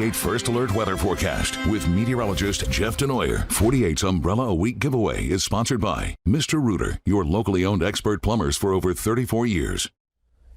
48 First Alert weather forecast with meteorologist Jeff Desnoyers. 48's Umbrella a Week giveaway is sponsored by Mr. Rooter, your locally owned expert plumbers for over 34 years.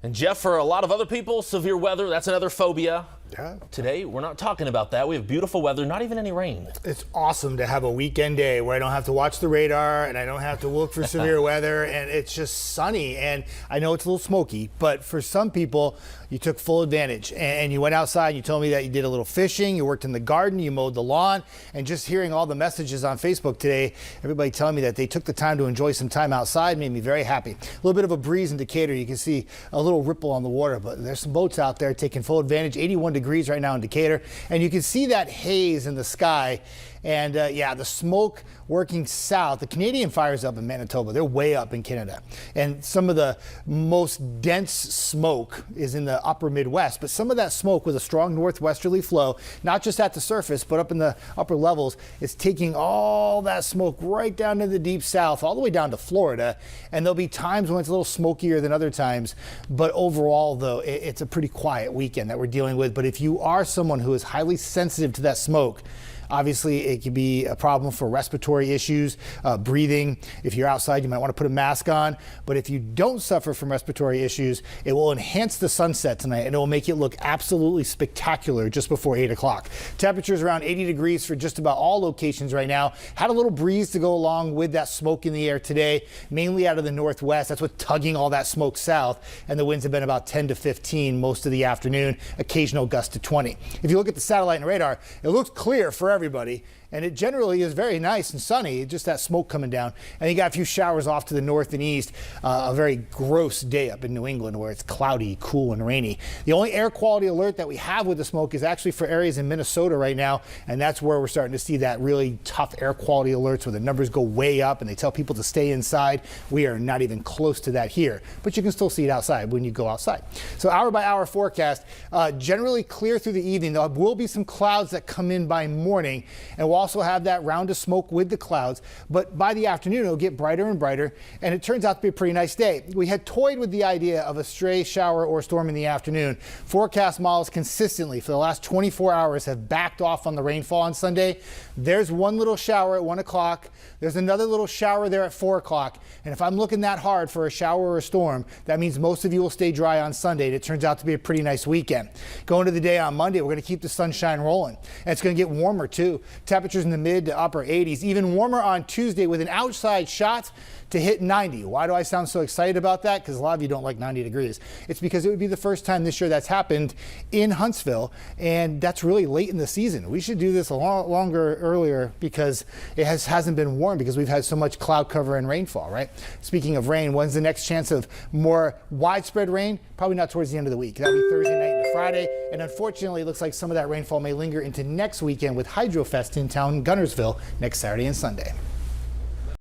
And Jeff, for a lot of other people, severe weather, that's another phobia. Yeah. Today, we're not talking about that. We have beautiful weather, not even any rain. It's awesome to have a weekend day where I don't have to watch the radar and I don't have to look for severe weather, and it's just sunny. And I know it's a little smoky, but for some people, you took full advantage and you went outside and you told me that you did a little fishing, you worked in the garden, you mowed the lawn, and just hearing all the messages on Facebook today, everybody telling me that they took the time to enjoy some time outside made me very happy. A little bit of a breeze in Decatur. You can see a little ripple on the water, but there's some boats out there taking full advantage. 81 degrees right now in Decatur, and you can see that haze in the sky. And yeah, the smoke working south. The Canadian fire's up in Manitoba. They're way up in Canada. And some of the most dense smoke is in the upper Midwest. But some of that smoke with a strong northwesterly flow, not just at the surface, but up in the upper levels, is taking all that smoke right down to the deep south, all the way down to Florida. And there'll be times when it's a little smokier than other times. But overall, though, it's a pretty quiet weekend that we're dealing with. But if you are someone who is highly sensitive to that smoke, obviously, it could be a problem for respiratory issues, breathing. If you're outside, you might want to put a mask on. But if you don't suffer from respiratory issues, it will enhance the sunset tonight, and it will make it look absolutely spectacular just before 8 o'clock. Temperatures around 80 degrees for just about all locations right now. Had a little breeze to go along with that smoke in the air today, mainly out of the northwest. That's what's tugging all that smoke south, and the winds have been about 10 to 15 most of the afternoon, occasional gust to 20. If you look at the satellite and radar, it looks clear for everybody, and it generally is very nice and sunny, just that smoke coming down. And you got a few showers off to the north and east. A very gross day up in New England where it's cloudy, cool, and rainy. The only air quality alert that we have with the smoke is actually for areas in Minnesota right now, and that's where we're starting to see that really tough air quality alerts where the numbers go way up and they tell people to stay inside. We are not even close to that here, but you can still see it outside when you go outside. So hour by hour forecast, generally clear through the evening. There will be some clouds that come in by morning, and we'll also have that round of smoke with the clouds, but by the afternoon it'll get brighter and brighter, and it turns out to be a pretty nice day. We had toyed with the idea of a stray shower or storm in the afternoon. Forecast models consistently for the last 24 hours have backed off on the rainfall on Sunday. There's one little shower at 1 o'clock. There's another little shower there at 4 o'clock, and if I'm looking that hard for a shower or a storm, that means most of you will stay dry on Sunday, and it turns out to be a pretty nice weekend. Going to the day on Monday, we're going to keep the sunshine rolling, and it's going to get warmer too. Temperatures in the mid to upper 80s, even warmer on Tuesday with an outside shot to hit 90. Why do I sound so excited about that? Because a lot of you don't like 90 degrees. It's because it would be the first time this year that's happened in Huntsville, and that's really late in the season. We should do this a lot longer earlier because it hasn't been warm because we've had so much cloud cover and rainfall, right? Speaking of rain, when's the next chance of more widespread rain? Probably not towards the end of the week. That'll be Thursday night into Friday, and unfortunately it looks like some of that rainfall may linger into next weekend with Hydrofest in town, Gunnersville, next Saturday and Sunday.